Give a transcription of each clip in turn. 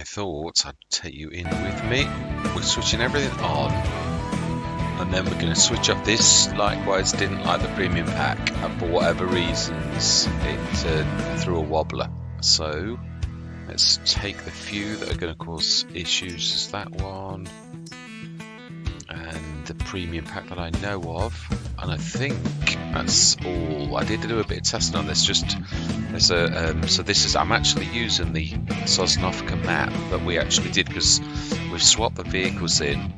I thought I'd take you in with me. We're switching everything on, and then we're going to switch off this. Likewise, didn't like the premium pack, and for whatever reasons, it threw a wobbler. So let's take the few that are going to cause issues. Is that one, and the premium pack that I know of, and I think that's all. I did do a bit of testing on this. Just there's a so this is I'm actually using the Sosnovka map that we actually did because we've swapped the vehicles in.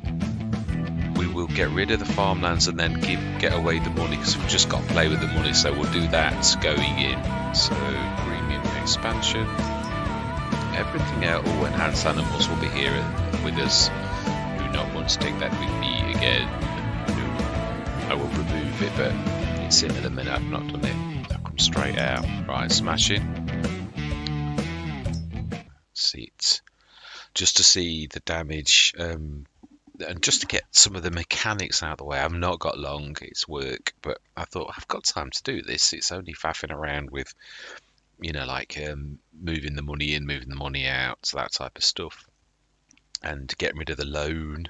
We will get rid of the farmlands and then get away the money because we've just got to play with the money. So we'll do that going in. So premium expansion, everything else, all enhanced animals will be here with us. Do not want to take that with me again. No, I will remove it, but it's in a minute. I've not done it. I'll come straight out. Right, smashing. See it. Just to see the damage, and just to get some of the mechanics out of the way. I've not got long. It's work, but I thought I've got time to do this. It's only faffing around with, like moving the money in, moving the money out, that type of stuff, and getting rid of the loan,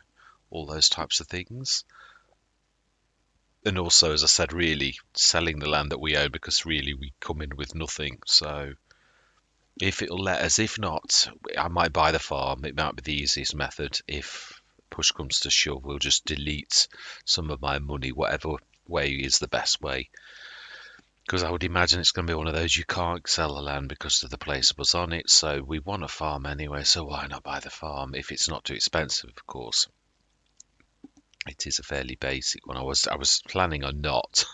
all those types of things. And also, as I said, really selling the land that we own because really we come in with nothing. So if it'll let us, if not, I might buy the farm. It might be the easiest method. If push comes to shove, we'll just delete some of my money, whatever way is the best way. Because I would imagine it's going to be one of those you can't sell the land because of the placeables on it. So we want a farm anyway, so why not buy the farm if it's not too expensive, of course. It is a fairly basic one. I was planning on not,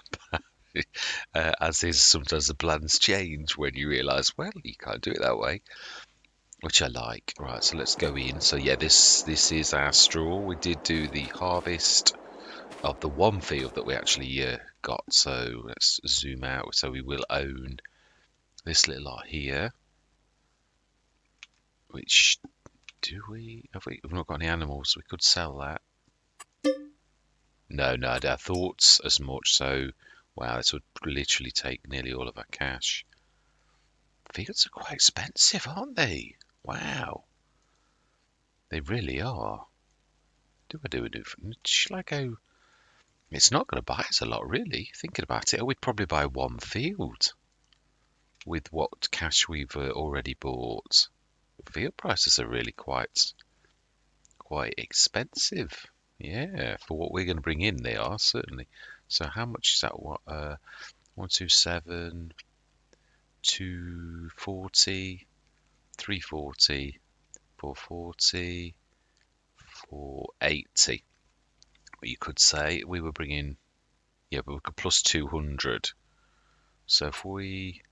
as is sometimes the plans change when you realise, well, you can't do it that way, which I like. Right, so let's go in. So yeah, this is our straw. We did do the harvest of the one field that we actually got. So let's zoom out. So we will own this little lot here. Which we've not got any animals. We could sell that. No, I thought as much. So, wow, this would literally take nearly all of our cash. Fields are quite expensive, aren't they? Wow. They really are. Do I do a different? Shall I go? It's not going to buy us a lot, really, thinking about it. We'd probably buy one field with what cash we've already bought. Field prices are really quite expensive. Yeah, for what we're going to bring in, they are certainly. So how much is that? What? 127, 240, 340, 440, 480. You could say we were bringing, yeah, but we could plus 200. So if we,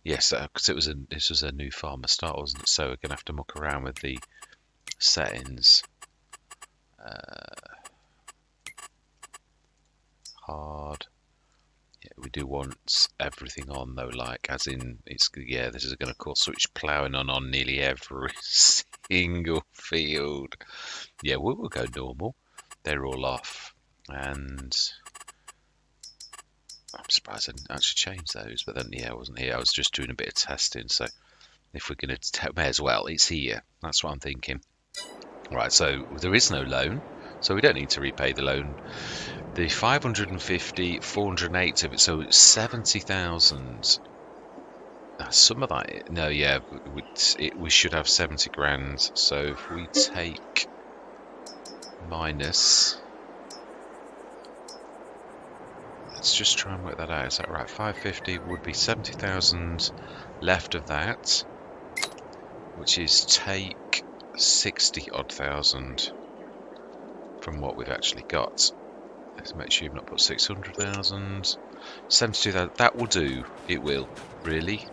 yes, because this was a new farmer start, wasn't it? So we're going to have to muck around with the settings. Hard. Yeah, we do want everything on though, like as in this is going to cause switch ploughing on nearly every single field. Yeah, we'll go normal. They're all off, and I'm surprised I didn't actually change those. But then, yeah, I wasn't here. I was just doing a bit of testing. So if we're going to, may as well. It's here. That's what I'm thinking. Right. So there is no loan, so we don't need to repay the loan. The 550, 408 of it, so it's 70,000. Some of that, no, yeah, we should have 70 grand. So if we take minus, let's just try and work that out. Is that right? 550 would be 70,000 left of that, which is take 60 odd thousand from what we've actually got. Let's make sure you've not put 600,000. 72,000. That will do. It will, really.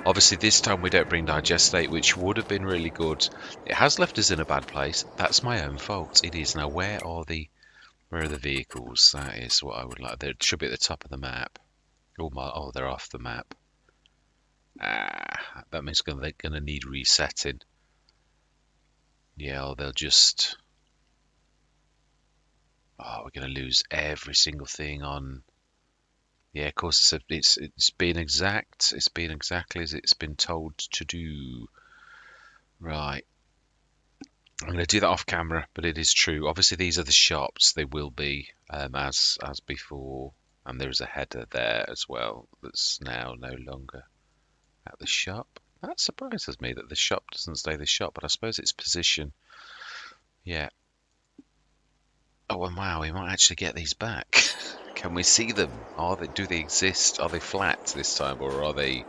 Obviously, this time we don't bring digestate, which would have been really good. It has left us in a bad place. That's my own fault. It is. Now, where are the vehicles? That is what I would like. They should be at the top of the map. Oh, they're off the map. That means they're going to need resetting. Yeah, or they'll just... Oh, we're going to lose every single thing on. Yeah, of course, it's been exact. It's been exactly as it's been told to do. Right. I'm going to do that off camera, but it is true. Obviously, these are the shops. They will be as before, and there is a header there as well that's now no longer at the shop. That surprises me that the shop doesn't stay the shop, but I suppose it's position. Yeah. Oh, and wow, we might actually get these back. Can we see them? Do they exist? Are they flat this time, or are they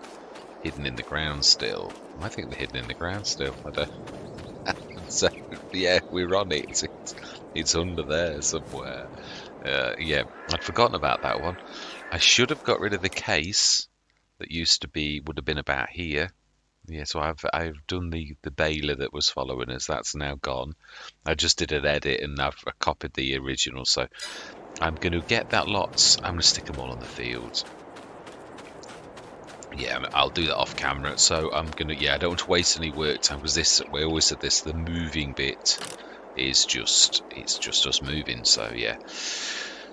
hidden in the ground still? I think they're hidden in the ground still. I don't. So yeah, we're on it. It's under there somewhere. Yeah, I'd forgotten about that one. I should have got rid of the case that would have been about here. Yeah, so I've done the baler that was following us. That's now gone. I just did an edit and I copied the original. So I'm going to get that lots. I'm going to stick them all on the field. Yeah, I'll do that off camera. So I'm gonna. Yeah, I don't want to waste any work time because this. We always said this. The moving bit is it's just us moving. So yeah.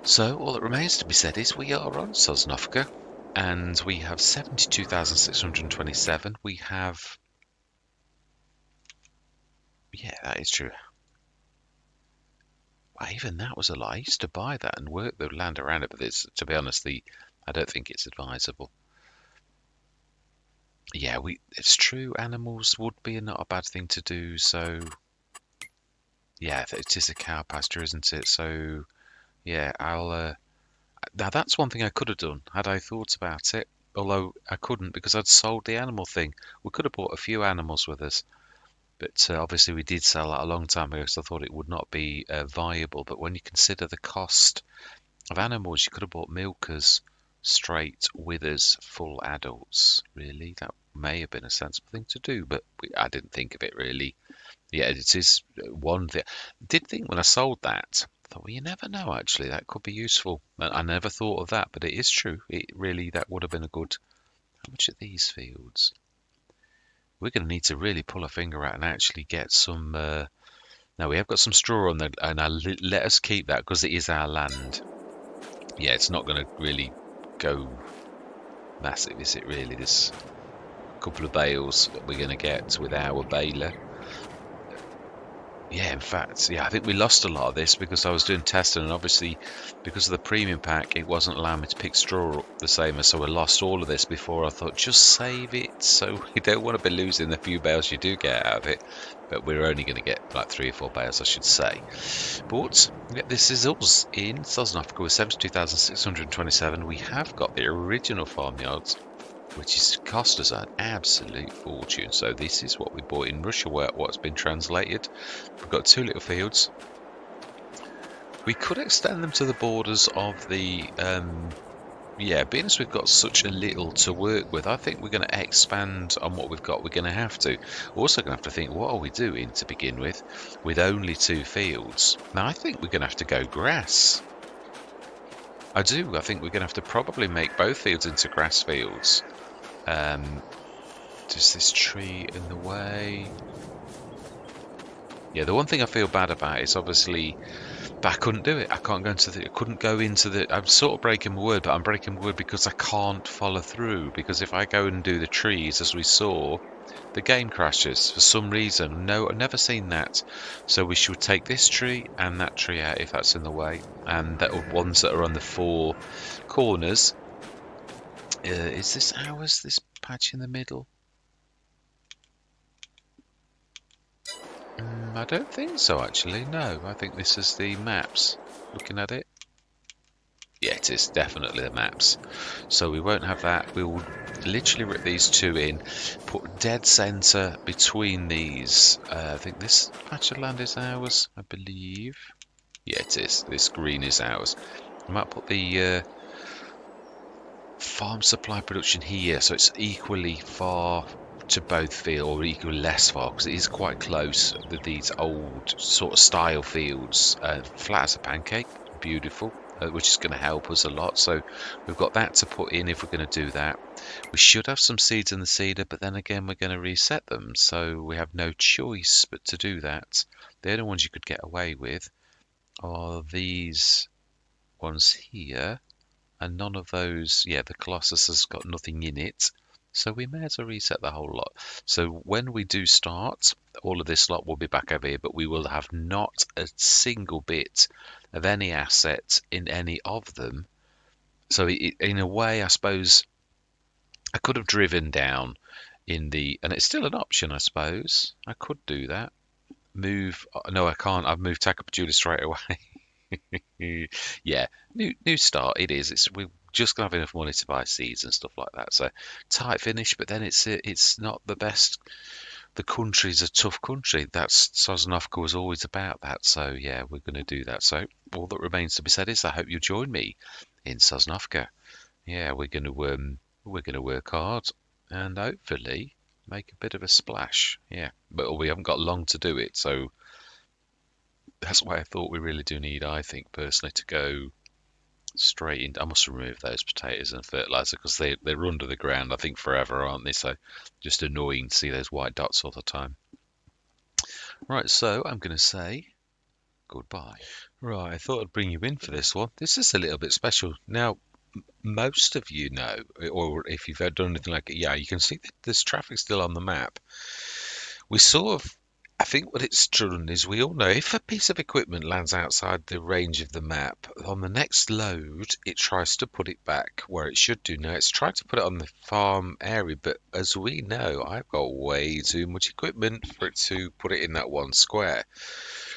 So all that remains to be said is we are on Sosnovka, and we have 72,627. We have. Yeah, that is true. Well, even that was a lie. I used to buy that and work the land around it, but to be honest, I don't think it's advisable. Yeah, it's true. Animals would be not a bad thing to do. So yeah, it is a cow pasture, isn't it? So yeah, I'll. Now that's one thing I could have done had I thought about it. Although I couldn't because I'd sold the animal thing. We could have bought a few animals with us, but obviously we did sell that a long time ago, so I thought it would not be viable. But when you consider the cost of animals, you could have bought milkers straight with us, full adults. Really, that may have been a sensible thing to do, but I didn't think of it really. Yeah, it is one thing. I did think when I sold that, I thought, well, you never know, actually, that could be useful. I never thought of that, but it is true. That would have been a good. How much are these fields? We're going to need to really pull a finger out and actually get some. Now, we have got some straw on there, and let us keep that because it is our land. Yeah, it's not going to really go massive, is it really? There's a couple of bales that we're going to get with our baler. Yeah, in fact, yeah, I think we lost a lot of this because I was doing testing, and obviously, because of the premium pack, it wasn't allowing me to pick straw up the same as. So I lost all of this before. I thought, just save it. So you don't want to be losing the few bales you do get out of it. But we're only going to get like 3 or 4 bales, I should say. But yeah, this is us in Sosnovka with 72,627. We have got the original farmyards, which has cost us an absolute fortune. So this is what we bought in Russia, what's been translated. We've got 2 little fields. We could extend them to the borders of the yeah, being as we've got such a little to work with, I think we're going to expand on what we've got. We're going to have to. We're also going to have to think, what are we doing to begin with only 2 fields? Now, I think we're going to have to go grass. I do. I think we're going to have to probably make both fields into grass fields. Does this tree in the way? Yeah, the one thing I feel bad about is obviously, but I couldn't do it. I couldn't go into the. I'm sort of breaking my word, but I'm breaking my word because I can't follow through. Because if I go and do the trees, as we saw, the game crashes for some reason. No, I've never seen that. So we should take this tree and that tree out if that's in the way, and that ones that are on the 4 corners. Is this ours? This patch in the middle? I don't think so, actually. No, I think this is the maps. Looking at it. Yeah, it is definitely the maps. So we won't have that. We will literally rip these 2 in, put dead centre between these. I think this patch of land is ours, I believe. Yeah, it is. This green is ours. I might put the farm supply production here, so it's equally far to both fields, or equally less far, because it is quite close with these old sort of style fields. Flat as a pancake, beautiful, which is going to help us a lot. So we've got that to put in if we're going to do that. We should have some seeds in the seeder, but then again we're going to reset them, so we have no choice but to do that. The only ones you could get away with are these ones here. And none of those, yeah, the Colossus has got nothing in it. So we may as well reset the whole lot. So when we do start, all of this lot will be back over here, but we will have not a single bit of any asset in any of them. So in a way, I suppose I could have driven down in the, and it's still an option, I suppose. I could do that. Move, no, I can't. I've moved Takapajula straight away. Yeah, new start. It is. We're just gonna have enough money to buy seeds and stuff like that. So tight finish, but then it's not the best. The country's a tough country. That's Sosnovka was always about that. So yeah, we're gonna do that. So all that remains to be said is I hope you join me in Sosnovka. Yeah, we're gonna work hard and hopefully make a bit of a splash. Yeah, but we haven't got long to do it, so that's why I thought we really do need, I think personally, to go straight in. I must remove those potatoes and fertilizer because they're under the ground, I think, forever, aren't they? So just annoying to see those white dots all the time. Right, so I'm going to say goodbye. Right, I thought I'd bring you in for this one. This is a little bit special. Now, most of you know, or if you've ever done anything like it, yeah, you can see that there's traffic still on the map. We sort of, I think what it's done is we all know if a piece of equipment lands outside the range of the map, on the next load, it tries to put it back where it should do. Now, it's tried to put it on the farm area, but as we know, I've got way too much equipment for it to put it in that one square.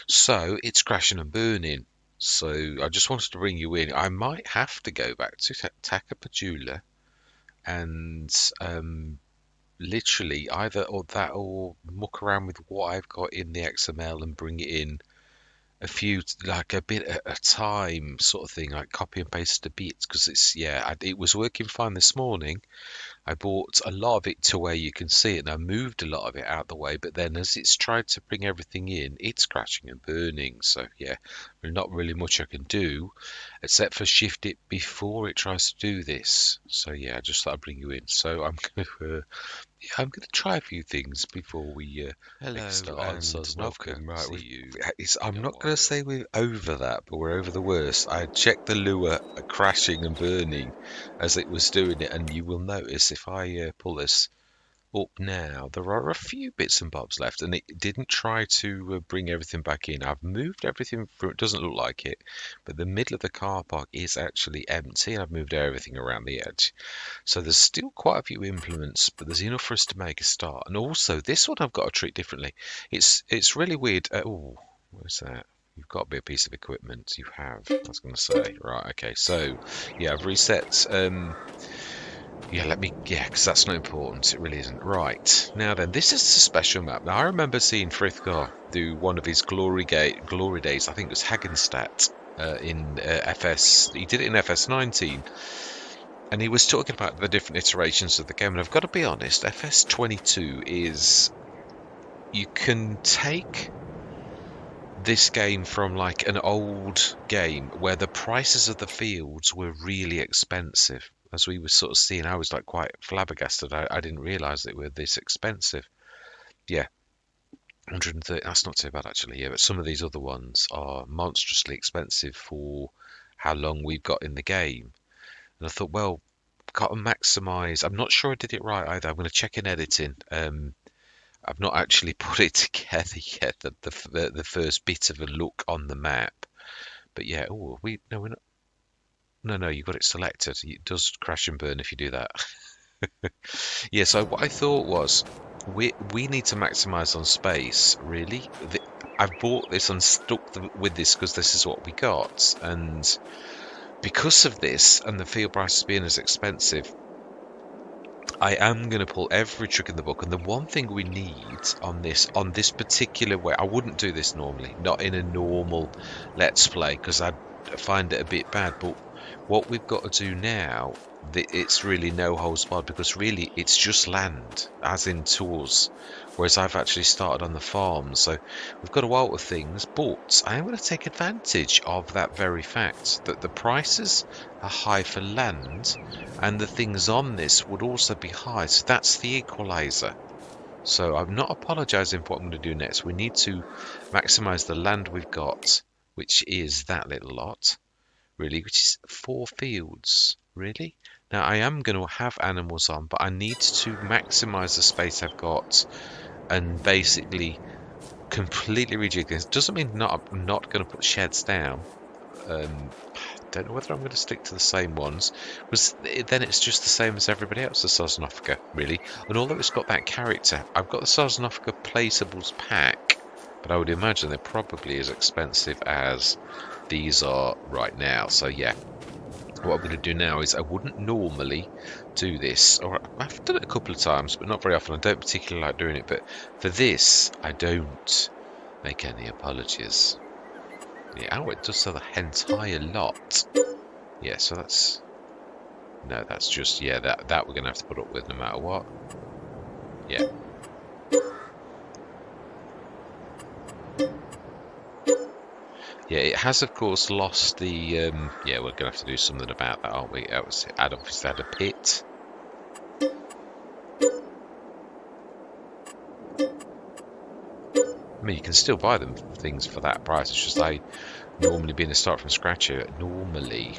So it's crashing and burning. So I just wanted to bring you in. I might have to go back to Takapajula and literally either or that or muck around with what I've got in the XML and bring it in like a bit at a time sort of thing, like copy and paste a bit because it was working fine this morning. I bought a lot of it to where you can see it and I moved a lot of it out the way, but then as it's tried to bring everything in, it's crashing and burning. So yeah, there's not really much I can do except for shift it before it tries to do this. So yeah, I just thought I'd bring you in. So I'm going to try a few things before we make a start on Sosnovka. Right, I'm not going to say we're over that, but we're over the worst. I checked the lure crashing and burning as it was doing it, and you will notice if I pull this up now, there are a few bits and bobs left, and it didn't try to bring everything back in. I've moved everything through. It doesn't look like it, but the middle of the car park is actually empty, and I've moved everything around the edge. So there's still quite a few implements, but there's enough for us to make a start. And also, this one I've got to treat differently. It's really weird. Oh, what's that? You've got to be a piece of equipment. You have. I was going to say. Right. Okay. So, yeah, I've reset. Yeah, because that's not important. It really isn't. Right. Now then, this is a special map. Now, I remember seeing Frithgar do one of his glory days. I think it was Hagenstadt in FS. He did it in FS19. And he was talking about the different iterations of the game. And I've got to be honest, FS22 is... You can take this game from like an old game where the prices of the fields were really expensive. As we were sort of seeing, I was like quite flabbergasted. I didn't realise they were this expensive. Yeah, 130. That's not too bad actually. Yeah, but some of these other ones are monstrously expensive for how long we've got in the game. And I thought, well, got to maximise. I'm not sure I did it right either. I'm going to check in editing. I've not actually put it together yet. The first bit of a look on the map. But yeah, we're not. No, you got it selected. It does crash and burn if you do that. Yeah. So what I thought was, we need to maximise on space. Really, I've bought this and stuck with this because this is what we got, and because of this and the field prices being as expensive, I am going to pull every trick in the book. And the one thing we need on this particular way, I wouldn't do this normally, not in a normal Let's Play, because I'd find it a bit bad. But what we've got to do now, it's really no holds barred, because really it's just land, as in tours. Whereas I've actually started on the farm, so we've got to alter things. But I am going to take advantage of that very fact that the prices are high for land, and the things on this would also be high. So that's the equalizer. So I'm not apologizing for what I'm going to do next. We need to maximize the land we've got, which is that little lot, really, which is 4 fields, really. Now, I am going to have animals on, but I need to maximize the space I've got and basically completely rejig this. Doesn't mean I'm not going to put sheds down. Don't know whether I'm going to stick to the same ones, because then it's just the same as everybody else, the Sosnovka, really. And although it's got that character, I've got the Sosnovka Placeables pack, but I would imagine they're probably as expensive as these are right now. So yeah, what I'm going to do now is I wouldn't normally do this, or I've done it a couple of times, but not very often. I don't particularly like doing it, but for this, I don't make any apologies. Yeah, oh, it does sell the entire lot. Yeah, so that's... No, that's just... Yeah, that we're going to have to put up with no matter what. Yeah. Yeah, it has, of course, lost the... yeah, we're going to have to do something about that, aren't we? It obviously had a pit. I mean, you can still buy them things for that price. It's just I normally being a start from scratch here. Normally...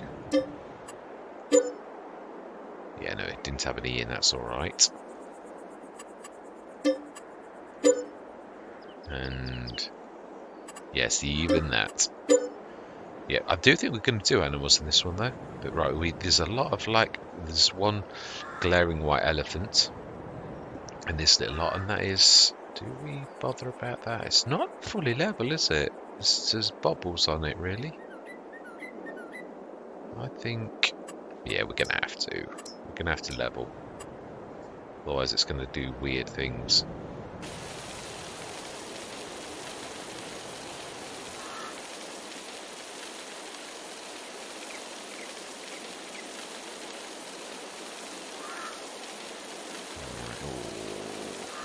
Yeah, no, it didn't have an E in, that's alright. And... Yes, even that. Yeah, I do think we're going to do animals in this one, though. But right, there's a lot of, like... There's one glaring white elephant in this little lot, and that is... Do we bother about that? It's not fully level, is it? There's bobbles on it, really. I think... Yeah, we're going to have to. We're going to have to level. Otherwise it's going to do weird things.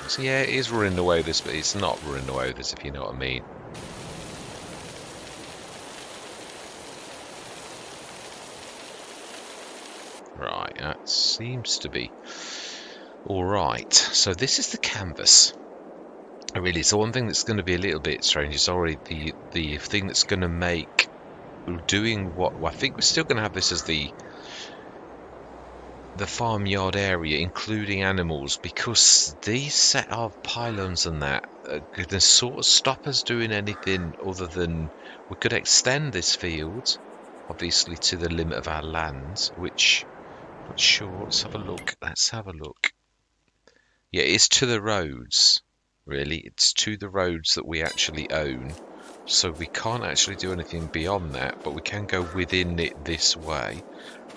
So yeah, it is running away with this, but it's not running away with this, if you know what I mean. Right, that seems to be alright. So this is the canvas. Really, so one thing that's going to be a little bit strange is already the thing that's going to make doing what... Well, I think we're still going to have this as the farmyard area, including animals, because these set of pylons and that are going to sort of stop us doing anything other than... We could extend this field, obviously, to the limit of our land, which... I'm not sure. Let's have a look. Let's have a look. Yeah, it's to the roads, really. It's to the roads that we actually own. So we can't actually do anything beyond that, but we can go within it this way,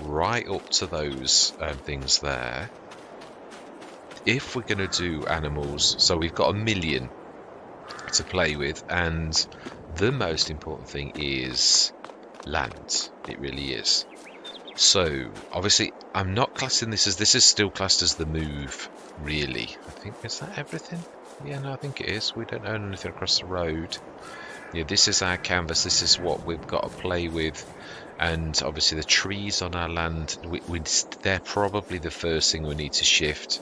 right up to those things there. If we're going to do animals, so we've got 1 million to play with, and the most important thing is land. It really is. So, obviously, I'm not classing this is still classed as the move, really. I think, is that everything? Yeah, no, I think it is. We don't own anything across the road. Yeah, this is our canvas. This is what we've got to play with. And obviously the trees on our land, they're probably the first thing we need to shift.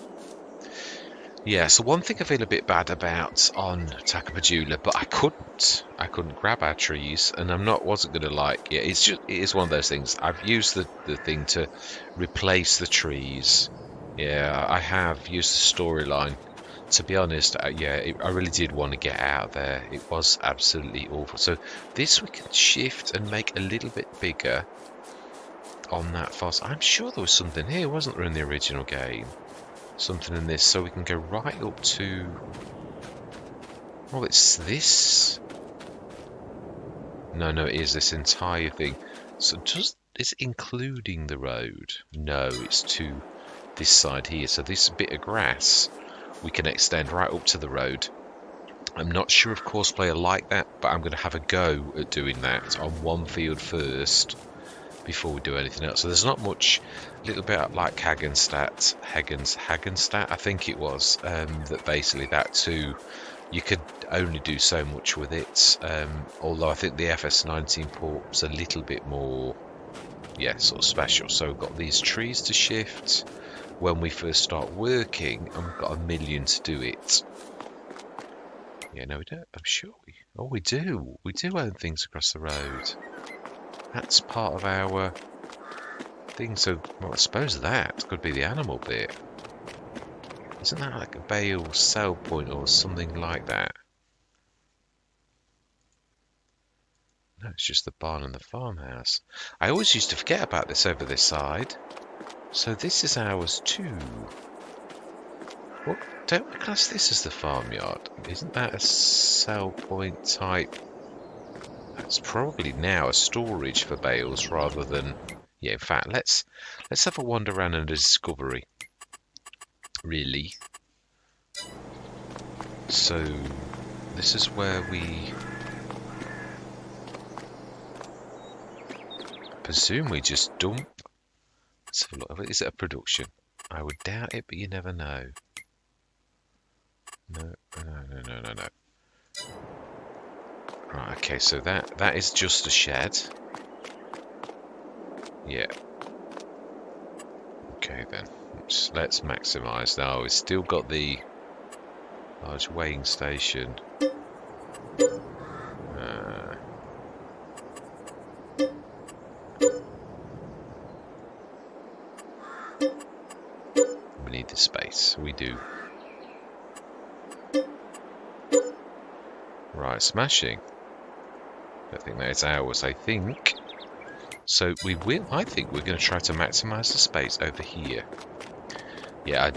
Yeah, so one thing I feel a bit bad about on Takapajula, but I couldn't grab our trees, and wasn't going to like, yeah, it is one of those things. I've used the thing to replace the trees. Yeah, I have used the storyline. To be honest, yeah, I really did want to get out of there. It was absolutely awful. So this we can shift and make a little bit bigger on that fast. I'm sure there was something here, wasn't there, in the original game? Something in this, so we can go right up to... Oh, it's this? No, it is this entire thing. So it's including the road? No, it's to this side here. So this bit of grass we can extend right up to the road. I'm not sure if course player like that, but I'm going to have a go at doing that on one field first before we do anything else. So there's not much, a little bit like Hagenstadt, I think it was, that basically that too, you could only do so much with it, although I think the FS19 port's a little bit more, yeah, sort of special. So we've got these trees to shift when we first start working, and we've got 1 million to do it. Yeah, no, we don't. I'm sure we do. We do own things across the road. That's part of our thing. So, well, I suppose that could be the animal bit. Isn't that like a bale sell point or something like that? No, it's just the barn and the farmhouse. I always used to forget about this over this side. So this is ours too. What? Don't we class this as the farmyard? Isn't that a sell point type? It's probably now a storage for bales rather than... Yeah, in fact, let's have a wander around and a discovery. Really. So this is where we presume we just dump. Let's have a look. Is it a production? I would doubt it, but you never know. No. Right, okay, so that is just a shed. Yeah. Okay then. Let's maximise. Now we've still got the large weighing station. We need the space. We do. Right, smashing. I think that is ours, I think. So I think we're going to try to maximise the space over here. Yeah,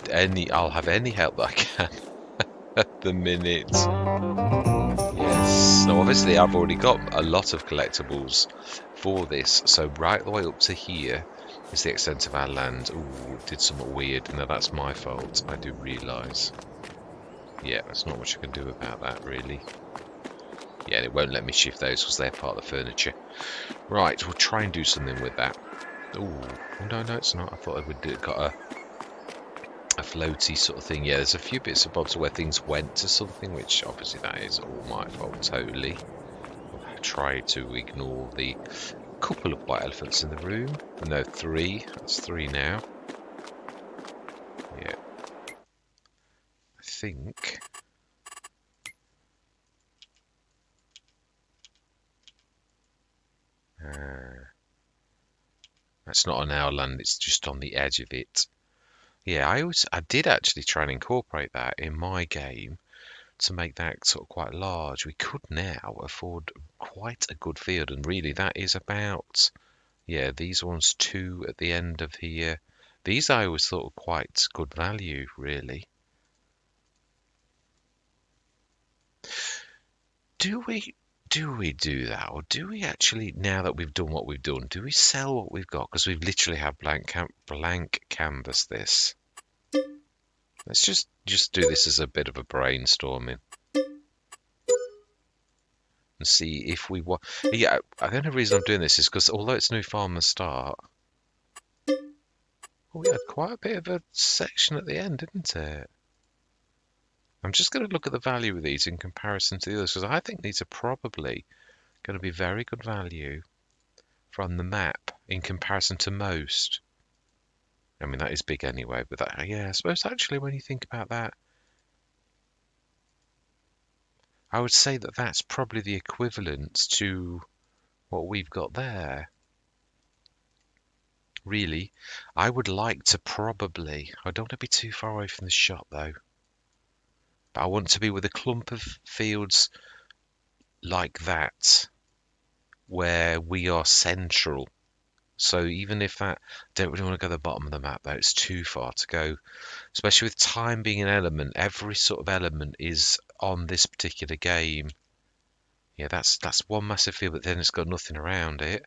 I'll have any help that I can at the minute. Yes. Now, obviously, I've already got a lot of collectibles for this. So right the way up to here is the extent of our land. Ooh, did something weird. No, that's my fault. I do realise. Yeah, there's not much I can do about that, really. Yeah, it won't let me shift those because they're part of the furniture. Right, we'll try and do something with that. Ooh, no, it's not. I thought I would have got a floaty sort of thing. Yeah, there's a few bits and bobs where things went to something, which obviously that is all my fault totally. I'll try to ignore the couple of white elephants in the room. No, 3. That's 3 now. Yeah. I think... that's not on our land, it's just on the edge of it. Yeah, I did actually try and incorporate that in my game to make that sort of quite large. We could now afford quite a good field, and really that is about, yeah, these ones 2 at the end of here. These I always thought were quite good value, really. Do we do that, or do we actually, now that we've done what we've done, do we sell what we've got? Because we've literally had blank canvas this. Let's just do this as a bit of a brainstorming and see if we want. Yeah, the only reason I'm doing this is because although it's New Farmer Start, we had quite a bit of a section at the end, didn't it? I'm just going to look at the value of these in comparison to the others, because I think these are probably going to be very good value from the map in comparison to most. I mean, that is big anyway, but that, yeah, I suppose actually when you think about that, I would say that that's probably the equivalent to what we've got there. Really, I would like to probably, I don't want to be too far away from the shop though, but I want to be with a clump of fields like that, where we are central. So even if that, don't really want to go to the bottom of the map though, it's too far to go. Especially with time being an element, every sort of element is on this particular game. Yeah, that's one massive field, but then it's got nothing around it.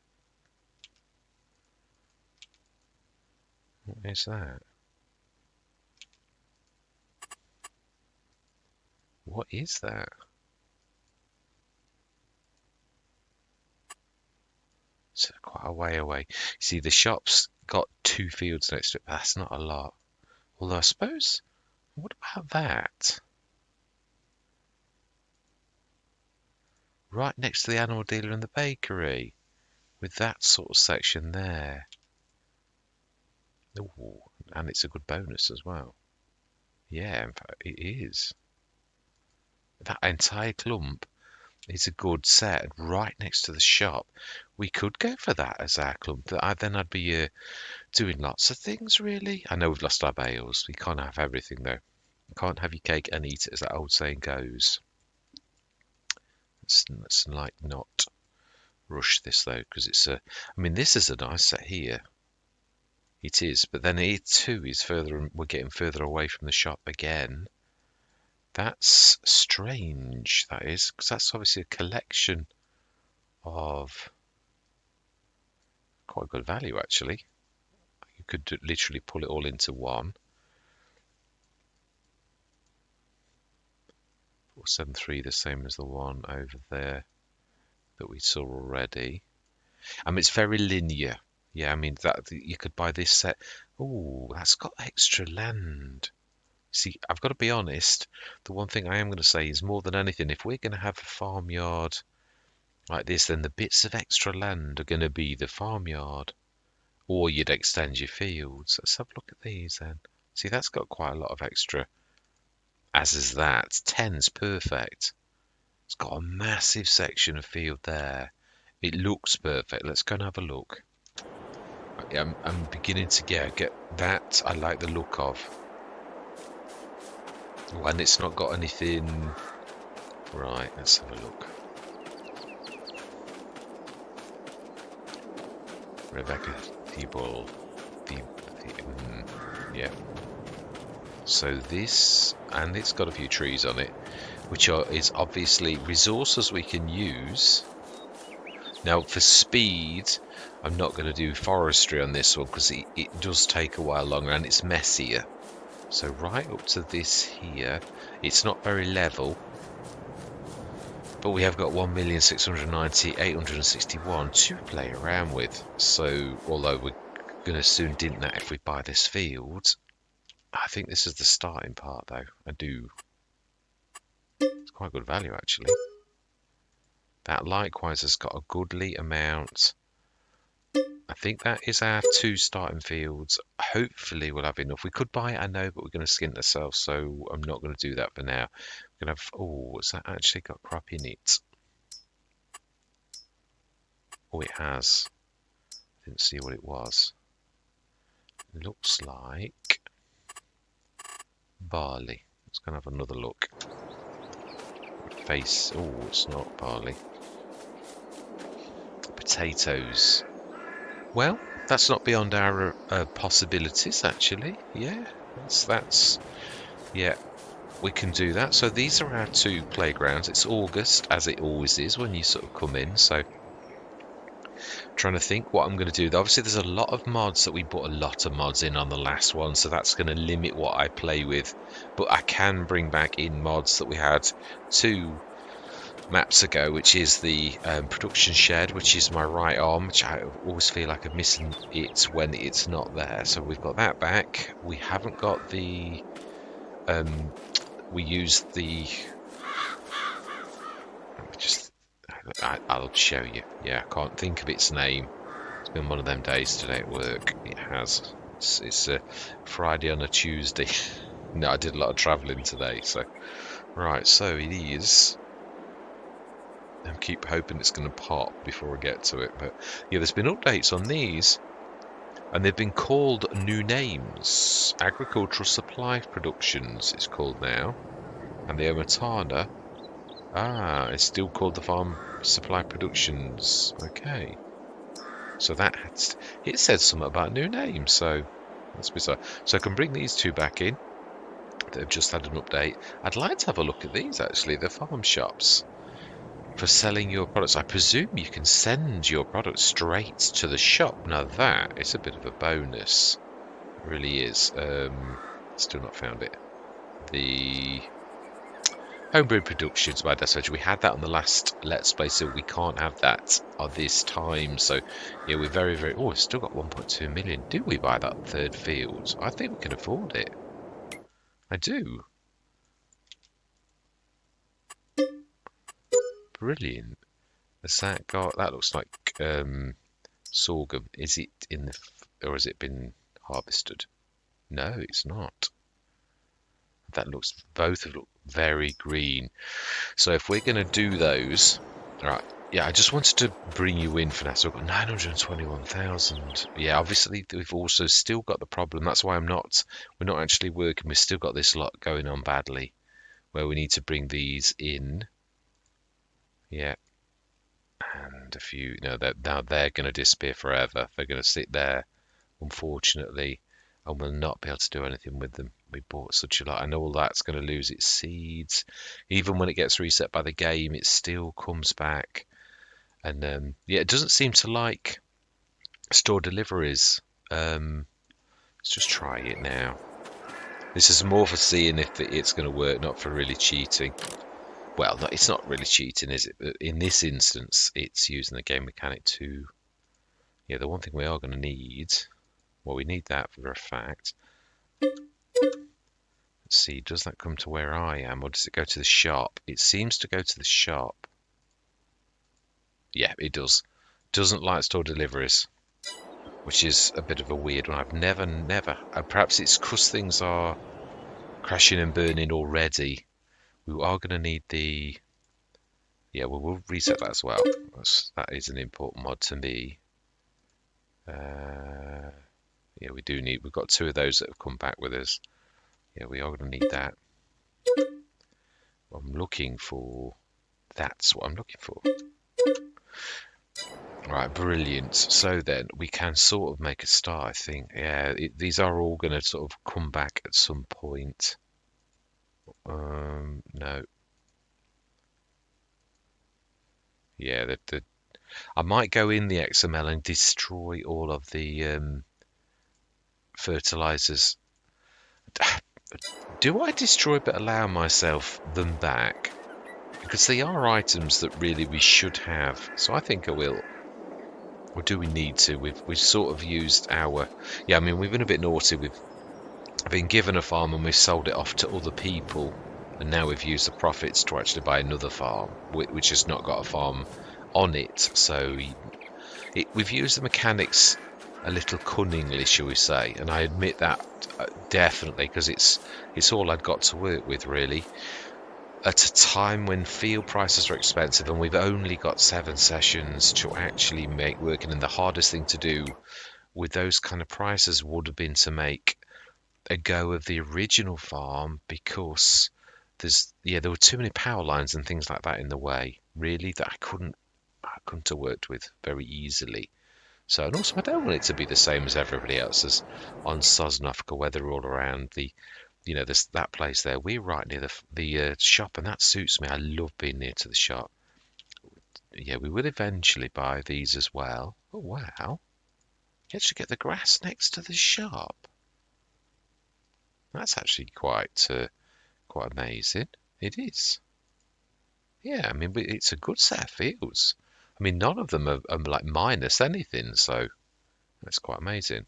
What is that? What is that? It's quite a way away. See, the shop's got 2 fields next to it, but that's not a lot. Although I suppose, what about that? Right next to the animal dealer and the bakery, with that sort of section there. Ooh, and it's a good bonus as well. Yeah, in fact, it is. That entire clump It's a good set right next to the shop. We could go for that as our club. Then I'd be doing lots of things, really. I know we've lost our bales. We can't have everything, though. Can't have your cake and eat it, as that old saying goes. Let's like not rush this, though, because it's a... I mean, this is a nice set here. It is, but then it too is further... We're getting further away from the shop again. That's strange, that is, because that's obviously a collection of quite good value, actually. You could literally pull it all into one. 473, the same as the one over there that we saw already. I mean, it's very linear. Yeah, I mean, that you could buy this set. Oh, that's got extra land. See, I've got to be honest. The one thing I am going to say is, more than anything, if we're going to have a farmyard like this, then the bits of extra land are going to be the farmyard. Or you'd extend your fields. Let's have a look at these then. See, that's got quite a lot of extra. As is that. 10's perfect. It's got a massive section of field there. It looks perfect. Let's go and have a look. I'm beginning to get that. I like the look of. Oh, and it's not got anything. Right, let's have a look. Rebecca Thibault. Yeah. So this, and it's got a few trees on it, which is obviously resources we can use. Now for speed, I'm not going to do forestry on this one because it does take a while longer and it's messier. So right up to this here, it's not very level, but we have got 1,690,861 to play around with. So although we're going to soon dint that if we buy this field, I think this is the starting part though. I do. It's quite good value actually. That likewise has got a goodly amount. I think that is our 2 starting fields. Hopefully we'll have enough. We could buy it, I know, but we're going to skin ourselves, so I'm not going to do that for now. We're going to have... Oh, what's that actually got crop in it? Oh, it has. Didn't see what it was. It looks like barley. Let's go and have another look. Face... Oh, it's not barley. Potatoes. Well, that's not beyond our possibilities, actually. Yeah, that's yeah, we can do that. So these are our 2 playgrounds. It's August, as it always is when you sort of come in. So trying to think what I'm going to do. Obviously, there's a lot of mods that we put a lot of mods in on the last one, so that's going to limit what I play with. But I can bring back in mods that we had 2 maps ago, which is the production shed, which is my right arm, which I always feel like I'm missing it when it's not there. So we've got that back. We haven't got the we used the I'll show you. Yeah, I can't think of its name. It's been one of them days today at work. It has. It's a Friday on a Tuesday. No, I did a lot of travelling today, so right, so it is. I keep hoping it's going to pop before I get to it, but yeah, there's been updates on these, and they've been called new names. Agricultural Supply Productions it's called now, and the Omatana, it's still called the Farm Supply Productions. Okay, so it says something about new names, so that's bizarre. So I can bring these 2 back in. They've just had an update. I'd like to have a look at these actually, the farm shops. For selling your products, I presume you can send your products straight to the shop. Now that is a bit of a bonus. It really is. Still not found it. The Homebrew Productions by Desveg. We had that on the last Let's Play, so we can't have that at this time. So yeah, we're very, very... Oh, we've still got 1.2 million. Do we buy that 3rd field? I think we can afford it. I do. Brilliant. Has that got... That looks like sorghum. Is it in the... Or has it been harvested? No, it's not. That looks... Both very green. So if we're going to do those, all right. Yeah, I just wanted to bring you in for that. So we've got 921,000. Yeah, obviously we've also still got the problem. That's why we're not actually working. We've still got this lot going on badly where we need to bring these in. Yeah. And a few, now they're going to disappear forever. They're going to sit there, unfortunately, and we'll not be able to do anything with them. We bought such a lot. I know all that's going to lose its seeds. Even when it gets reset by the game, it still comes back. And yeah, it doesn't seem to like store deliveries. Let's just try it now. This is more for seeing if it's going to work, not for really cheating. Well, it's not really cheating, is it? But in this instance, it's using the game mechanic to... Yeah, the one thing we are going to need... Well, we need that for a fact. Let's see, does that come to where I am, or does it go to the shop? It seems to go to the shop. Yeah, it does. Doesn't like store deliveries, which is a bit of a weird one. I've never, perhaps it's because things are crashing and burning already. We are going to need the... Yeah, well, we'll reset that as well. That is an important mod to me. Yeah, we've got 2 of those that have come back with us. Yeah, we are going to need that. I'm looking for... That's what I'm looking for. Right, brilliant. So then we can sort of make a start, I think. Yeah, these are all going to sort of come back at some point. No. Yeah, I might go in the XML and destroy all of the fertilizers. Do I destroy but allow myself them back? Because they are items that really we should have. So I think I will. Or do we need to? We've sort of used our... Yeah, I mean, we've been a bit naughty. We've been given a farm and we've sold it off to other people. And now we've used the profits to actually buy another farm, which has not got a farm on it. So we've used the mechanics a little cunningly, shall we say. And I admit that definitely, because it's all I'd got to work with, really. At a time when field prices are expensive and we've only got 7 sessions to actually make working, and the hardest thing to do with those kind of prices would have been to make a go of the original farm, because there were too many power lines and things like that in the way, really, that I couldn't have worked with very easily. So, and also I don't want it to be the same as everybody else's on Sosnovka, where they're all around this that place there. We're right near the shop, and that suits me. I love being near to the shop. Yeah, we will eventually buy these as well. Oh wow! You actually get the grass next to the shop. That's actually quite amazing. It is. Yeah, I mean, it's a good set of fields. I mean, none of them are like minus anything, so that's quite amazing.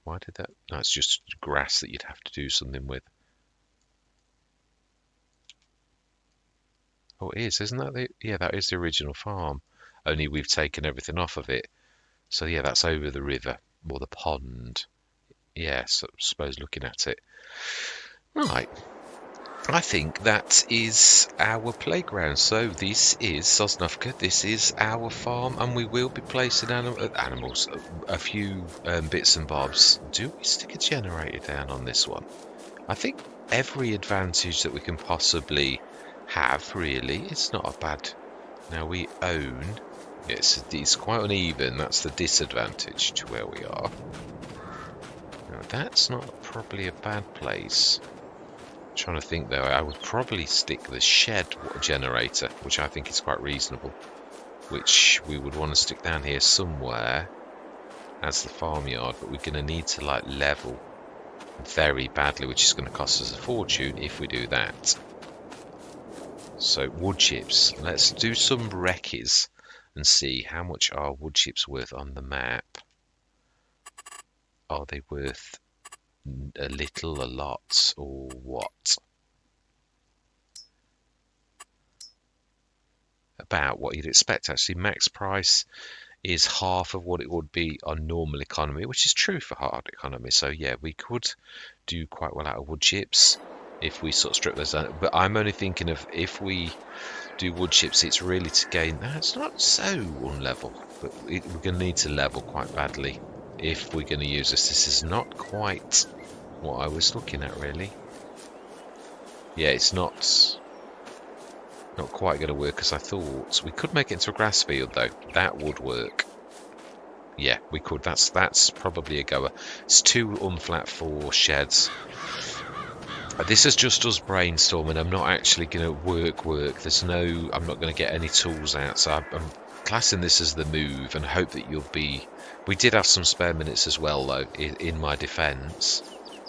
Why did that? No, it's just grass that you'd have to do something with. Oh, it is, isn't that yeah, that is the original farm. Only we've taken everything off of it. So yeah, that's over the river or the pond. Yes, I suppose looking at it. Right. I think that is our playground. So this is Sosnovka, this is our farm, and we will be placing animals, a few bits and bobs. Do we stick a generator down on this one? I think every advantage that we can possibly have, really. It's not a bad... Now we own... It's quite uneven, that's the disadvantage to where we are. Now that's not probably a bad place. Trying to think though, I would probably stick the shed generator, which I think is quite reasonable, which we would want to stick down here somewhere as the farmyard, but we're going to need to like level very badly, which is going to cost us a fortune if we do that. So wood chips, let's do some recces and see how much are wood chips worth on the map. Are they worth a little, a lot, or what? About what you'd expect, actually. Max price is half of what it would be on normal economy, which is true for hard economy. So yeah, we could do quite well out of wood chips. if we sort of strip those out. But I'm only thinking of if we do wood chips, it's really to gain. That's not so unlevel, but we're going to need to level quite badly if we're going to use this. This is not quite what I was looking at, really. Yeah, it's not quite going to work as I thought. We could make it into a grass field, though. That would work. Yeah, we could. That's probably a goer. It's too unflat for sheds. This is just us brainstorming. I'm not actually going to work. I'm not going to get any tools out. So I'm classing this as the move and hope that you'll be... We did have some spare minutes as well, though, in my defence.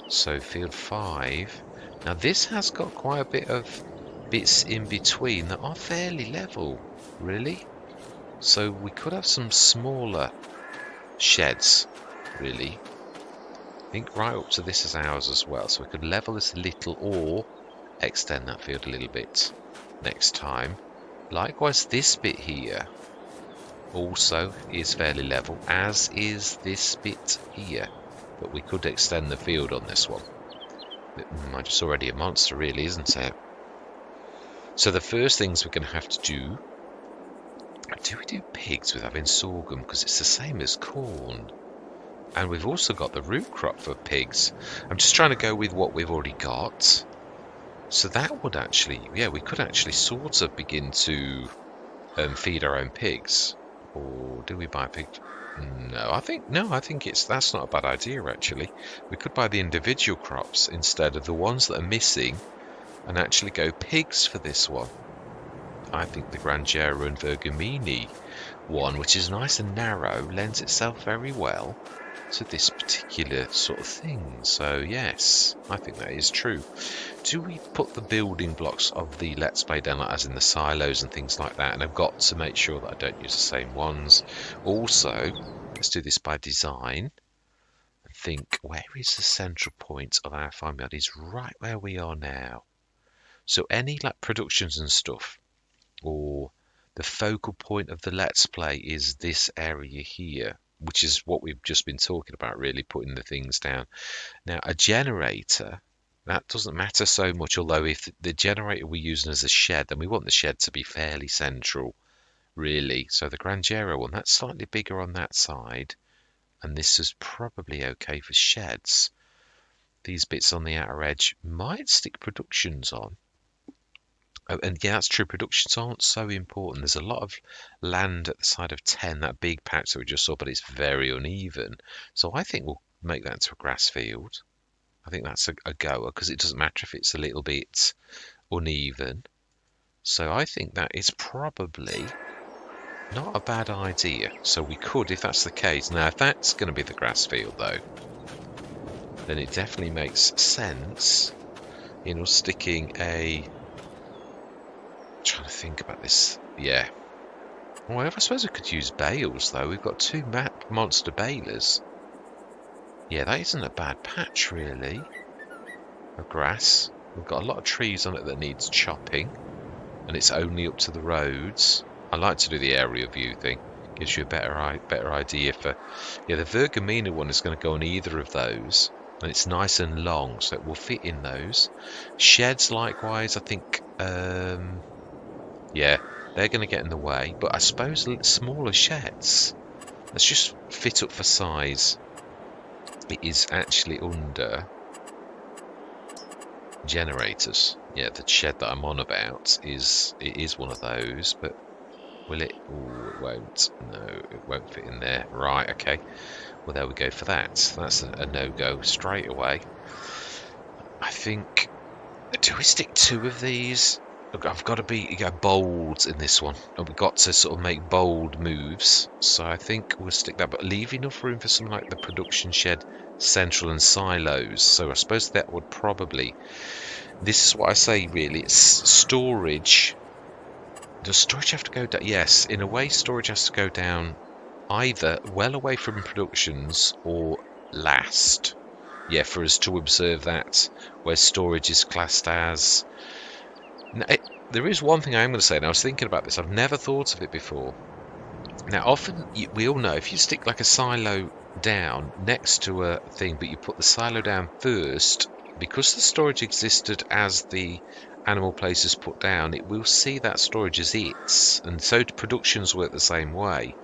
So field 5. Now this has got quite a bit of bits in between that are fairly level, really. So we could have some smaller sheds, really. I think right up to this is ours as well, so we could level this a little or extend that field a little bit next time. Likewise, this bit here also is fairly level, as is this bit here, but we could extend the field on this one. It's already a monster, really, isn't it? So the first things we're going to have to do we do pigs with having sorghum? Because it's the same as corn. And we've also got the root crop for pigs. I'm just trying to go with what we've already got. So that would actually, yeah, we could actually sort of begin to feed our own pigs. Or do we buy pig? No, I think that's not a bad idea, actually. We could buy the individual crops instead of the ones that are missing and actually go pigs for this one. I think the Grangera and Vergamini one, which is nice and narrow, lends itself very well to this particular sort of thing. So yes, I think that is true. Do we put the building blocks of the Let's Play down, like as in the silos and things like that? And I've got to make sure that I don't use the same ones. Also, let's do this by design. I think, where is the central point of our farmyard? Is right where we are now. So any like productions and stuff, or the focal point of the Let's Play is this area here, which is what we've just been talking about, really putting the things down. Now, a generator, that doesn't matter so much, although if the generator we're using as a shed, then we want the shed to be fairly central, really. So the Grangera one, that's slightly bigger on that side, and this is probably okay for sheds. These bits on the outer edge might stick productions on. Oh, and yeah, that's true. Productions aren't so important. There's a lot of land at the side of 10, that big patch that we just saw, but it's very uneven. So I think we'll make that into a grass field. I think that's a goer, because it doesn't matter if it's a little bit uneven. So I think that is probably not a bad idea. So we could, if that's the case. Now, if that's going to be the grass field, though, then it definitely makes sense in us sticking a... Trying to think about this. Yeah. Well, I suppose we could use bales, though. We've got 2 monster balers. Yeah, that isn't a bad patch, really, of grass. We've got a lot of trees on it that needs chopping, and it's only up to the roads. I like to do the area view thing. Gives you a better idea for... Yeah, the Vergamina one is going to go on either of those, and it's nice and long, so it will fit in those. Sheds, likewise, I think... yeah, they're going to get in the way, but I suppose smaller sheds, let's just fit up for size. It is actually under generators. Yeah, the shed that I'm on about is one of those, but will it? Oh, it won't. No, it won't fit in there. Right, okay. Well, there we go for that. That's a no-go straight away. I think, do we stick 2 of these? I've got to be bold in this one. We've got to sort of make bold moves. So I think we'll stick that, but leave enough room for something like the production shed, central and silos. So I suppose that would probably... This is what I say, really. It's storage. Does storage have to go down? Yes, in a way, storage has to go down either well away from productions or last. Yeah, for us to observe that, where storage is classed as... Now, there is one thing I'm going to say, and I was thinking about this, I've never thought of it before. Now, often, we all know, if you stick like a silo down next to a thing, but you put the silo down first, because the storage existed as the animal place is put down, it will see that storage as its, and so productions work the same way.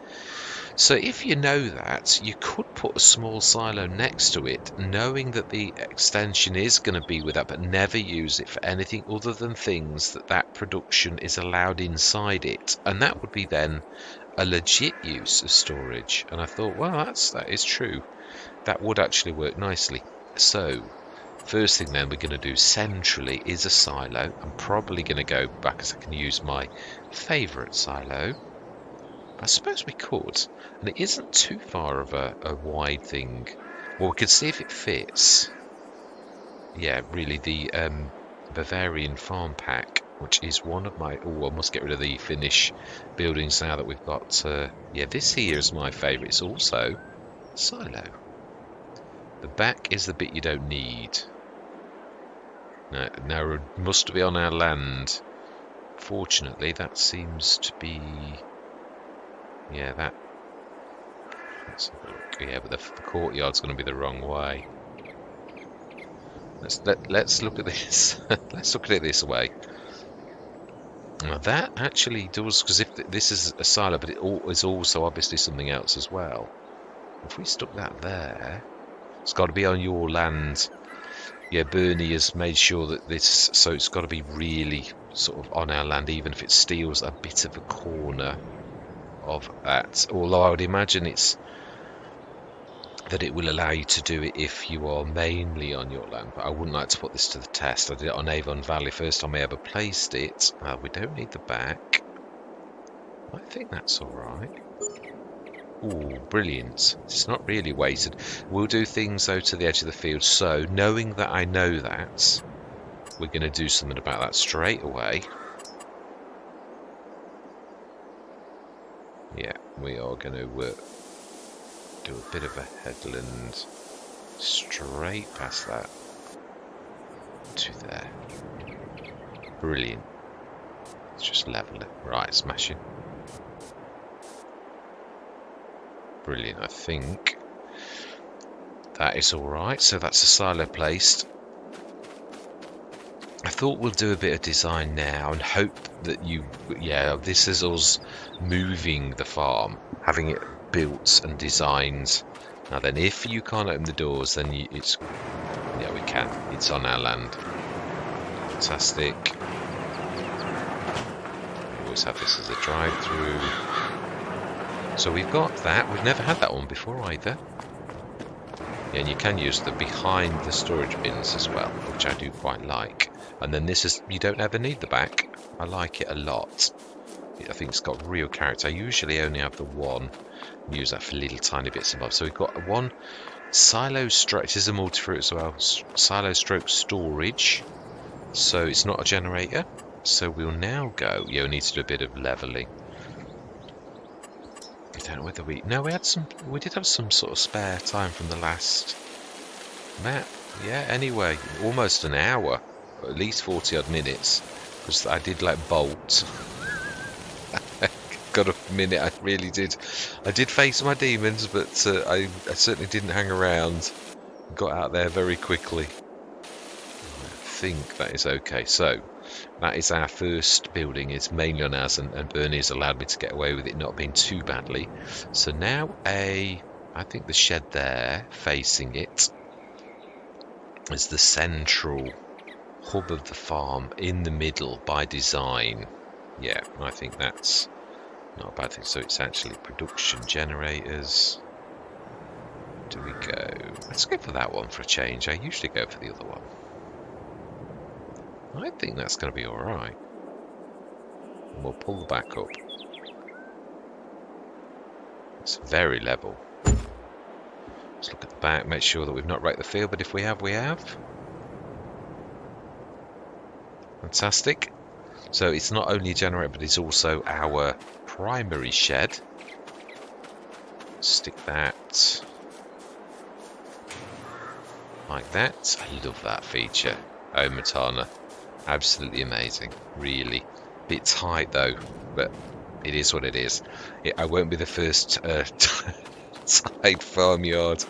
So if you know that, you could put a small silo next to it, knowing that the extension is going to be with that, but never use it for anything other than things that production is allowed inside it. And that would be then a legit use of storage. And I thought, well, that is true. That would actually work nicely. So first thing then we're going to do centrally is a silo. I'm probably going to go back as I can use my favourite silo. I suppose we could, and it isn't too far of a wide thing. Well, we could see if it fits. Yeah, really, the Bavarian farm pack, which is one of my... Oh, I must get rid of the Finnish buildings now that we've got... yeah, this here is my favourite. It's also silo. The back is the bit you don't need. Now it must be on our land. Fortunately, that seems to be... Yeah, that... Let's have a look. Yeah, but the courtyard's going to be the wrong way. Let's look at this. Let's look at it this way. Now that actually does, because if this is a silo, but it is also obviously something else as well. If we stuck that there, it's got to be on your land. Yeah, Bernie has made sure that this, so it's got to be really sort of on our land, even if it steals a bit of a corner of that. Although I would imagine it's that it will allow you to do it if you are mainly on your land, but I wouldn't like to put this to the test. I did it on Avon Valley first time I ever placed it. We don't need the back. I think that's alright. Ooh, brilliant. It's not really weighted. We'll do things though to the edge of the field, so knowing that I know that, we're going to do something about that straight away. Yeah, we are going to do a bit of a headland straight past that to there. Brilliant. Let's just level it. Right, smashing. Brilliant. I think that is alright. So that's a silo placed. I thought we'll do a bit of design now and hope that this is us moving the farm, having it built and designed. Now then, if you can't open the doors, then we can. It's on our land. Fantastic. We always have this as a drive-through. So we've got that. We've never had that one before either. Yeah, and you can use them behind the storage bins as well, which I do quite like. And then this is, you don't ever need the back. I like it a lot. I think it's got real character. I usually only have the one. Use that for little tiny bits and bobs. So we've got one silo stroke. This is a multi-fruit as well. Silo stroke storage. So it's not a generator. So we'll now go. Yeah, we need to do a bit of leveling. I don't know whether we... No, we did have some sort of spare time from the last map. Yeah, anyway, almost an hour. At least 40 odd minutes. Because I did like bolt. Got a minute, I really did. I did face my demons, but I certainly didn't hang around. Got out there very quickly. I think that is okay. So, that is our first building. It's mainly on ours, and Bernie has allowed me to get away with it not being too badly. So now I think the shed there, facing it, is the central hub of the farm in the middle by design. Yeah, I think that's not a bad thing. So it's actually production generators. Do we go? Let's go for that one for a change. I usually go for the other one. I think that's going to be alright. We'll pull the back up. It's very level. Let's look at the back, make sure that we've not wrecked the field, but if we have, we have. Fantastic. So it's not only a generator, but it's also our primary shed. Stick that like that. I love that feature. Oh, Matana. Absolutely amazing. Really. Bit tight though, but it is what it is. I won't be the first outside farmyard.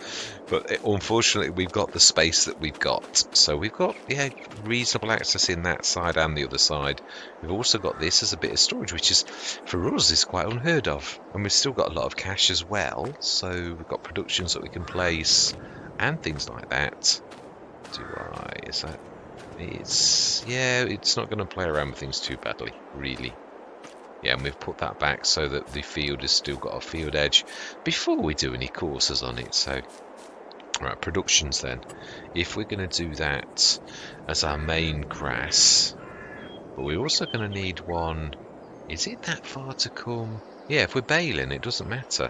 But unfortunately, we've got the space that we've got. So we've got, yeah, reasonable access in that side and the other side. We've also got this as a bit of storage, which is, for us, is quite unheard of. And we've still got a lot of cash as well. So we've got productions that we can place and things like that. Yeah, it's not going to play around with things too badly, really. Yeah, and we've put that back so that the field has still got a field edge before we do any courses on it. So, right, productions then. If we're going to do that as our main grass, but we're also going to need one. Is it that far to come? Yeah, if we're baling, it doesn't matter.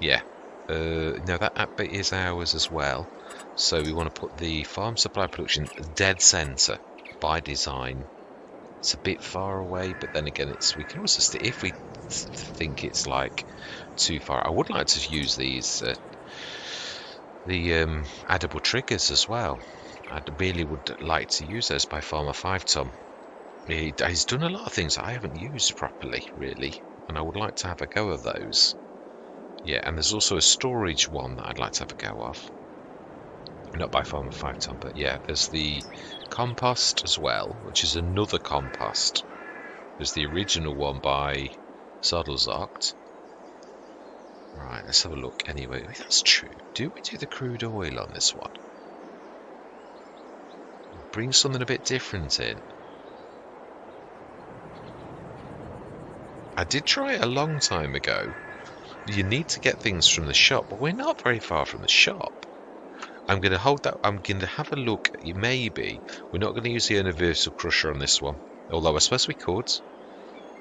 Yeah. No, that bit is ours as well. So we want to put the farm supply production dead center by design. It's a bit far away, but then again, we can also if we think it's like too far. I would like to use these the addable triggers as well. I really would like to use those by Farmer 5 Tom. He's done a lot of things I haven't used properly, really, and I would like to have a go of those. Yeah, and there's also a storage one that I'd like to have a go of. Not by Farmer 5 Tom, but yeah, there's the compost as well, which is another compost. There's the original one by Sodelzocht. Right, let's have a look anyway. That's true. Do we do the crude oil on this one? Bring something a bit different in. I did try it a long time ago. You need to get things from the shop, but we're not very far from the shop. I'm going to hold that. I'm going to have a look. Maybe we're not going to use the universal crusher on this one, although I suppose we could.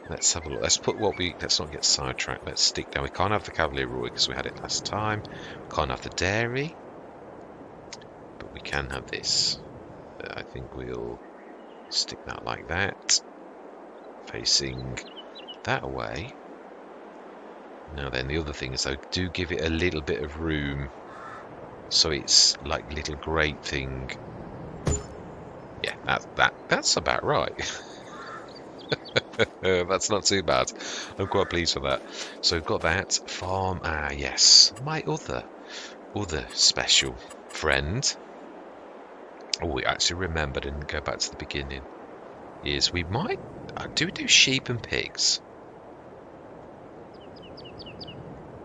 Let's have a look. Let's not get sidetracked. Let's stick down. We can't have the Cavalier Roy because we had it last time. We can't have the dairy, but we can have this. I think we'll stick that like that, facing that way. Now then, the other thing is, I do give it a little bit of room, so it's like little grate thing. Yeah, that's about right. That's not too bad. I'm quite pleased with that. So we've got that farm. Yes, my other special friend. Oh, we actually remembered and go back to the beginning. Is we might do sheep and pigs.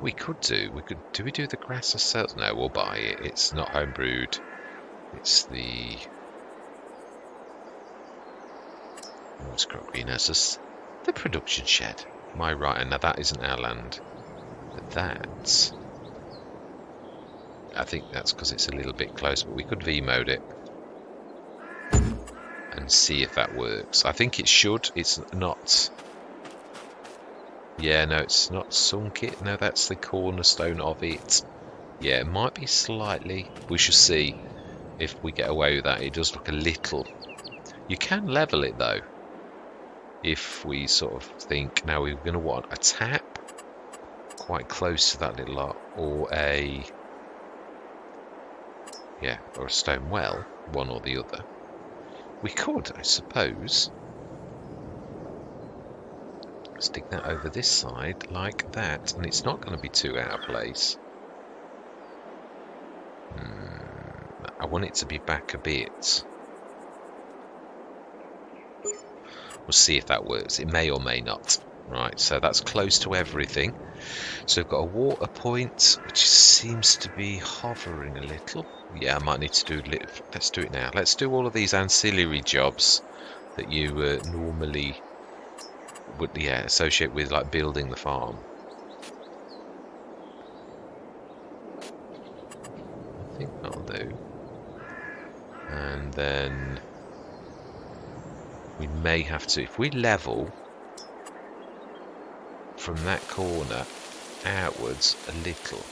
We could do the grass ourselves? No, we'll buy it. It's not homebrewed. It's the what's got greenhouses? The production shed. Am I right? And now that isn't our land. But that's, I think that's because it's a little bit close, but we could V-mode it and see if that works. I think it should. It's not. Yeah, no, it's not sunk it. No, that's the cornerstone of it. Yeah, it might be slightly. We shall see if we get away with that. It does look a little. You can level it though. If we sort of think, now we're going to want a tap quite close to that little lot, or a stone well, one or the other. We could, I suppose, stick that over this side like that, and it's not going to be too out of place. I want it to be back a bit. We'll see if that works. It may or may not. Right, so that's close to everything. So we've got a water point, which seems to be hovering a little. Yeah, I might need to do a little. Let's do it now. Let's do all of these ancillary jobs that you normally would associate with like building the farm. I think that'll do. And then we may have to, if we level from that corner outwards a little,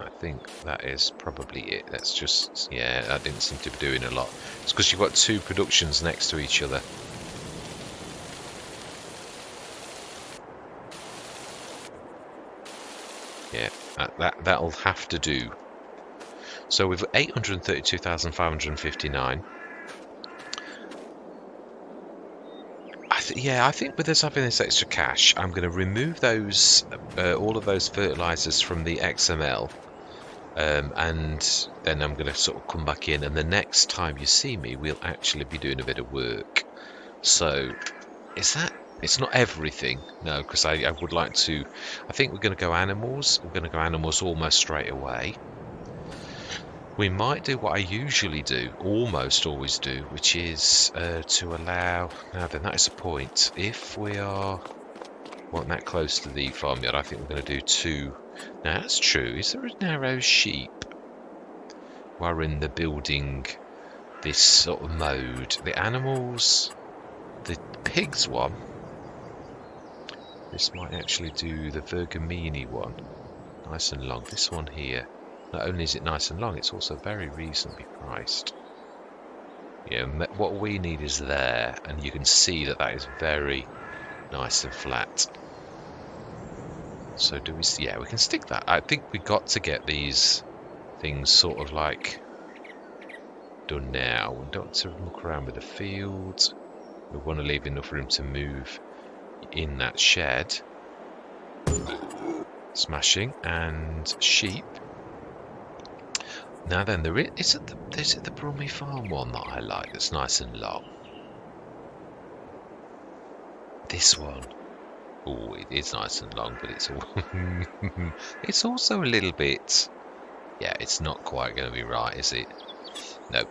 I think that is probably it. That's just, that didn't seem to be doing a lot. It's because you've got two productions next to each other. Yeah, that'll have to do. So we've 832,559. I think with us having this extra cash, I'm going to remove those all of those fertilizers from the XML, and then I'm going to sort of come back in. And the next time you see me, we'll actually be doing a bit of work. So, is that? It's not everything, no, because I would like to. I think we're going to go animals. We're going to go animals almost straight away. We might do what I usually do, almost always do, which is to allow... Now then, that is a point. If we are want that close to the farmyard, I think we're going to do 2. Now, that's true. Is there a narrow sheep while we're in the building this sort of mode? The animals... The pigs one... This might actually do the Vergamini one. Nice and long. This one here. Not only is it nice and long, it's also very reasonably priced. Yeah, what we need is there, and you can see that that is very nice and flat. So do we see? Yeah, we can stick that. I think we got to get these things sort of like done now. We don't want to look around with the fields. We want to leave enough room to move in that shed. Smashing. And sheep. Now then, is it the Brummy Farm one that I like that's nice and long? This one. Oh, it is nice and long, but it's it's also a little bit... Yeah, it's not quite going to be right, is it? No.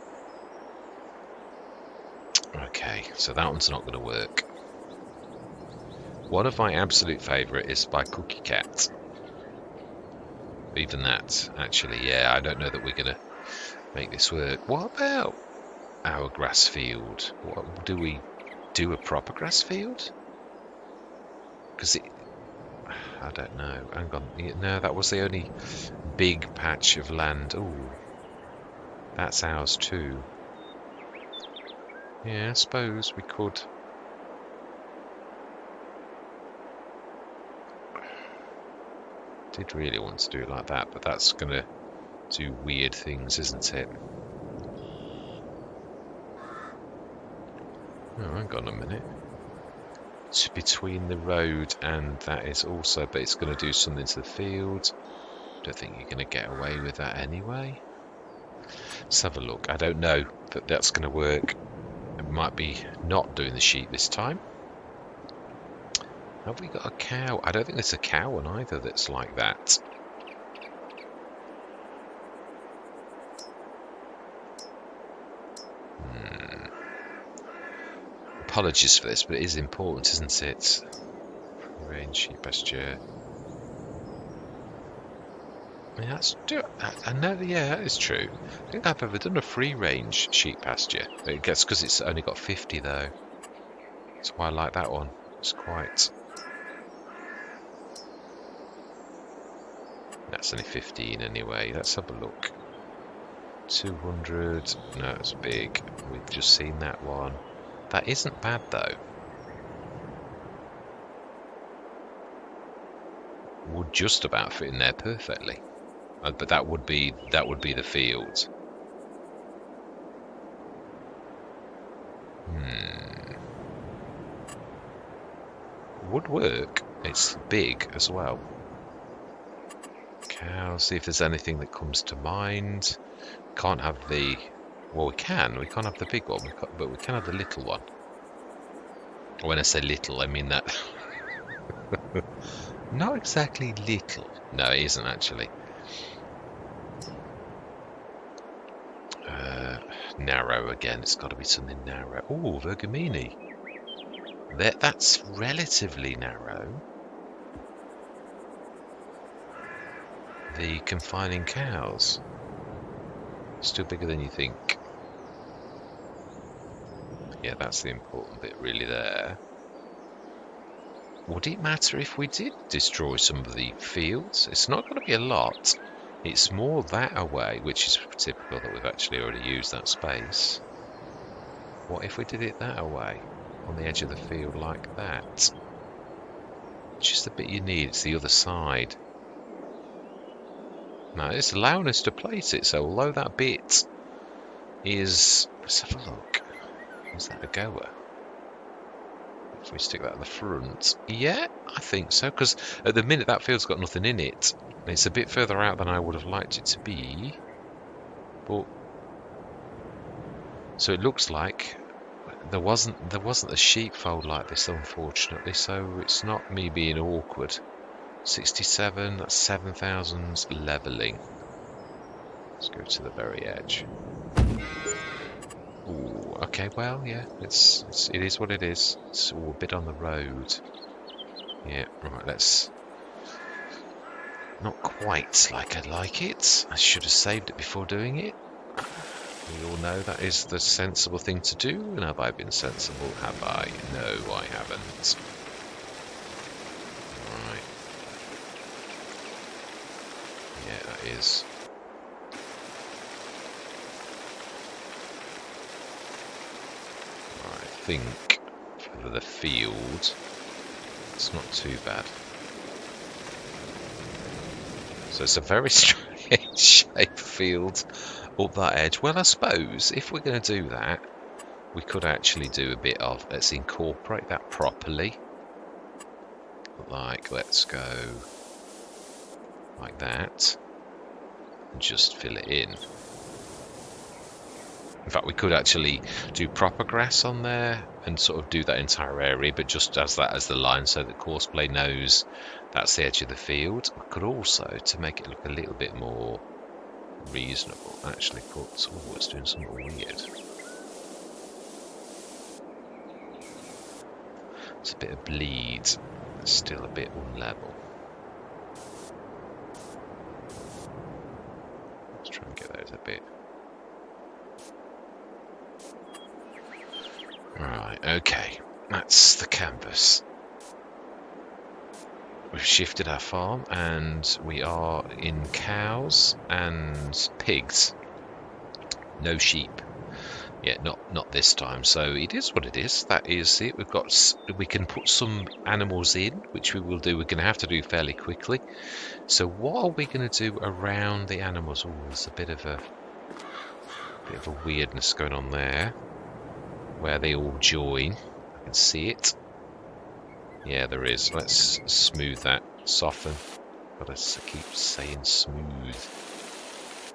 Okay, so that one's not going to work. One of my absolute favourite is by Cookie Cat. Even that, actually, yeah, I don't know that we're going to make this work. What about our grass field? What, do we do a proper grass field? Because I don't know. Hang on. No, that was the only big patch of land. Oh, that's ours too. Yeah, I suppose we could. Did really want to do it like that, but that's going to do weird things, isn't it? Oh, hang on a minute. It's between the road and that is also, but it's going to do something to the field. Don't think you're going to get away with that anyway. Let's have a look. I don't know that that's going to work. It might be not doing the sheep this time. Have we got a cow? I don't think there's a cow one either that's like that. Apologies for this, but it is important, isn't it? Range sheep pasture. Yeah, I know. Yeah, that is true. I don't think I've ever done a free range sheep pasture. I guess because it's only got 50 though. That's why I like that one. It's quite. That's only 15 anyway. Let's have a look. 200. No, it's big. We've just seen that one. That isn't bad though. Would just about fit in there perfectly. But that would be the field. Would work. It's big as well. Cows. See if there's anything that comes to mind. Can't have the. Well, we can. We can't have the big one, but we can have the little one. When I say little, I mean that. Not exactly little. No, it isn't actually. Narrow again. It's got to be something narrow. Oh, Vergamini. That's relatively narrow. The confining cows. Still bigger than you think. Yeah, that's the important bit really there. Would it matter if we did destroy some of the fields? It's not going to be a lot. It's more that away, which is typical that we've actually already used that space. What if we did it that away? On the edge of the field like that? It's just the bit you need, it's the other side. Now it's allowing us to place it, so although that bit is... Let's have a look. Is that a goer? If we stick that at the front, yeah, I think so, because at the minute that field's got nothing in it. It's a bit further out than I would have liked it to be, but so it looks like there wasn't a sheepfold like this, unfortunately. So it's not me being awkward. 67, that's 7,000 leveling. Let's go to the very edge. Ooh, okay, well, yeah, it is what it is. It's all a bit on the road. Yeah, right, let's... Not quite like I like it. I should have saved it before doing it. We all know that is the sensible thing to do. And have I been sensible? Have I? No, I haven't. Right. Yeah, that is. I think for the field, it's not too bad. So it's a very strange shaped field up that edge. Well, I suppose if we're going to do that, we could actually do a bit of, let's incorporate that properly. Like, let's go like that and just fill it in. In fact, we could actually do proper grass on there and sort of do that entire area, but just as that as the line so that Courseplay knows that's the edge of the field. We could also, to make it look a little bit more reasonable, actually put, oh, it's doing something weird. It's a bit of bleed, it's still a bit unlevel. Let's try and get those a bit. Right, okay, that's the canvas. We've shifted our farm and we are in cows and pigs. No sheep. Yeah, not this time. So it is what it is. That is it. We can put some animals in, which we will do. We're going to have to do fairly quickly. So what are we going to do around the animals? Oh, there's a bit of a weirdness going on there, where they all join. I can see it. Yeah, there is. Let's smooth that, soften. But I keep saying smooth.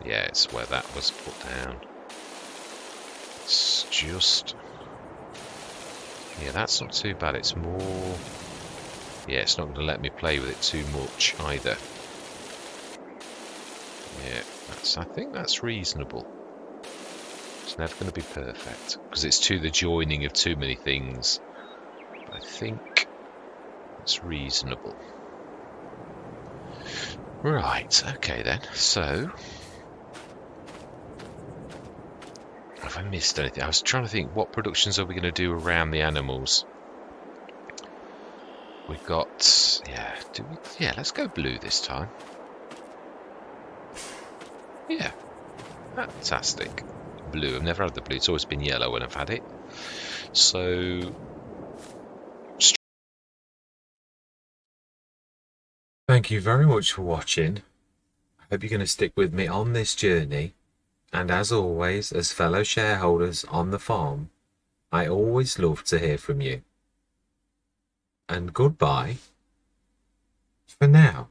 Yeah, it's where that was put down. It's just... Yeah, that's not too bad. It's more... Yeah, it's not going to let me play with it too much either. Yeah, I think that's reasonable. It's never going to be perfect, because it's the joining of too many things. But I think it's reasonable. Right, okay then. So... Have I missed anything? I was trying to think, what productions are we going to do around the animals? We've got... Yeah, let's go blue this time. Yeah, fantastic. Blue, I've never had the blue, it's always been yellow when I've had it. So... Thank you very much for watching. I hope you're going to stick with me on this journey. And as always, as fellow shareholders on the farm, I always love to hear from you. And goodbye for now.